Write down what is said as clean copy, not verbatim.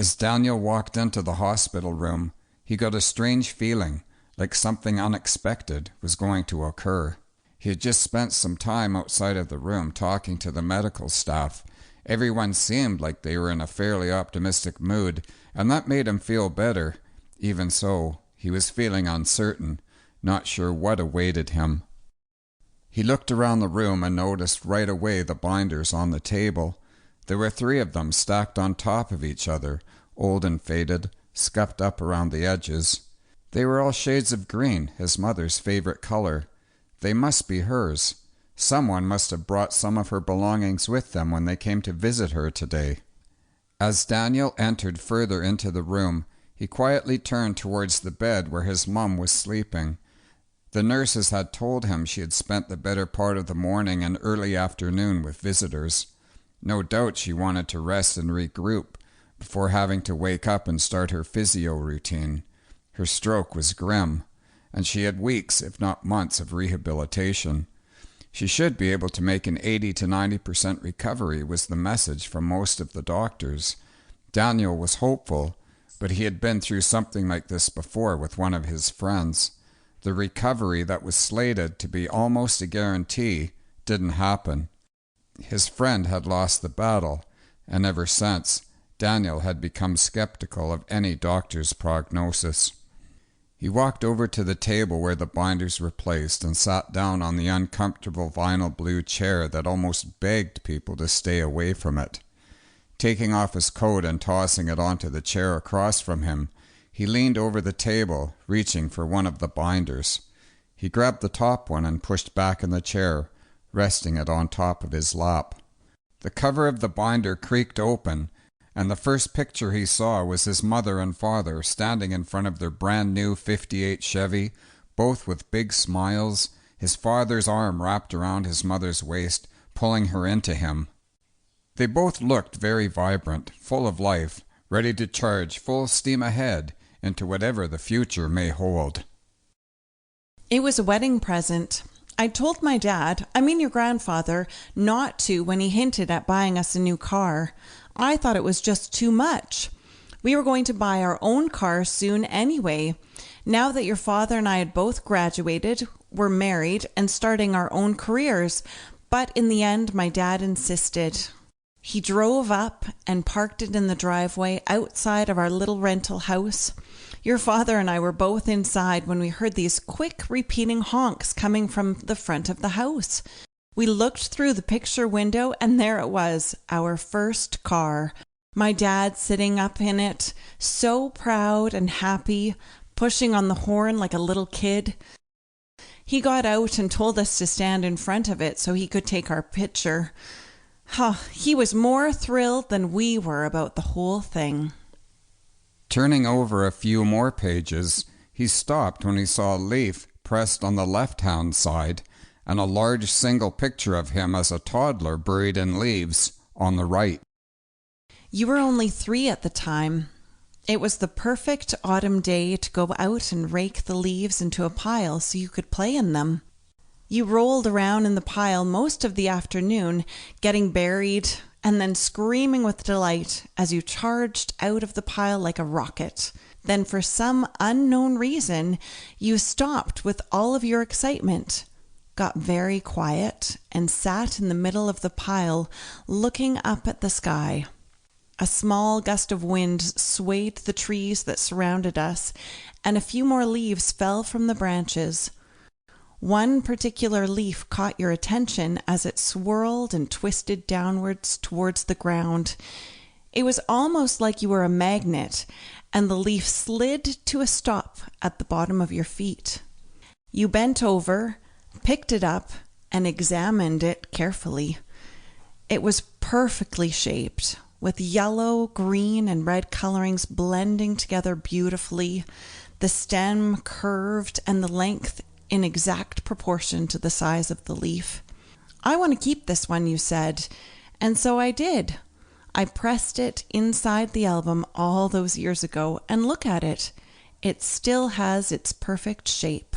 As Daniel walked into the hospital room, he got a strange feeling, like something unexpected was going to occur. He had just spent some time outside of the room talking to the medical staff. Everyone seemed like they were in a fairly optimistic mood, and that made him feel better. Even so, he was feeling uncertain, not sure what awaited him. He looked around the room and noticed right away the binders on the table. There were 3 of them stacked on top of each other, old and faded, scuffed up around the edges. They were all shades of green, his mother's favorite color. They must be hers. Someone must have brought some of her belongings with them when they came to visit her today. As Daniel entered further into the room, he quietly turned towards the bed where his mum was sleeping. The nurses had told him she had spent the better part of the morning and early afternoon with visitors. No doubt she wanted to rest and regroup before having to wake up and start her physio routine. Her stroke was grim, and she had weeks, if not months, of rehabilitation. She should be able to make an 80 to 90% recovery, was the message from most of the doctors. Daniel was hopeful, but he had been through something like this before with one of his friends. The recovery that was slated to be almost a guarantee didn't happen. His friend had lost the battle, and ever since, Daniel had become skeptical of any doctor's prognosis. He walked over to the table where the binders were placed and sat down on the uncomfortable vinyl blue chair that almost begged people to stay away from it. Taking off his coat and tossing it onto the chair across from him, he leaned over the table, reaching for one of the binders. He grabbed the top one and pushed back in the chair, resting it on top of his lap. The cover of the binder creaked open, and the first picture he saw was his mother and father standing in front of their brand new '58 Chevy, both with big smiles, his father's arm wrapped around his mother's waist, pulling her into him. They both looked very vibrant, full of life, ready to charge full steam ahead into whatever the future may hold. It was a wedding present. I told my dad, your grandfather, not to when he hinted at buying us a new car. I thought it was just too much. We were going to buy our own car soon anyway. Now that your father and I had both graduated, were married, and starting our own careers. But in the end, my dad insisted. He drove up and parked it in the driveway outside of our little rental house. Your father and I were both inside when we heard these quick repeating honks coming from the front of the house. We looked through the picture window and there it was, our first car. My dad sitting up in it, so proud and happy, pushing on the horn like a little kid. He got out and told us to stand in front of it so he could take our picture. He was more thrilled than we were about the whole thing. Turning over a few more pages, he stopped when he saw a leaf pressed on the left-hand side and a large single picture of him as a toddler buried in leaves on the right. You were only 3 at the time. It was the perfect autumn day to go out and rake the leaves into a pile so you could play in them. You rolled around in the pile most of the afternoon, getting buried and then screaming with delight as you charged out of the pile like a rocket. Then for some unknown reason, you stopped with all of your excitement, got very quiet, and sat in the middle of the pile looking up at the sky. A small gust of wind swayed the trees that surrounded us, and a few more leaves fell from the branches. One particular leaf caught your attention as it swirled and twisted downwards towards the ground. It was almost like you were a magnet, and the leaf slid to a stop at the bottom of your feet. You bent over, picked it up, and examined it carefully. It was perfectly shaped, with yellow, green, and red colorings blending together beautifully, the stem curved and the length in exact proportion to the size of the leaf. "I want to keep this one," you said, and so I did. I pressed it inside the album all those years ago, and look at it. It still has its perfect shape.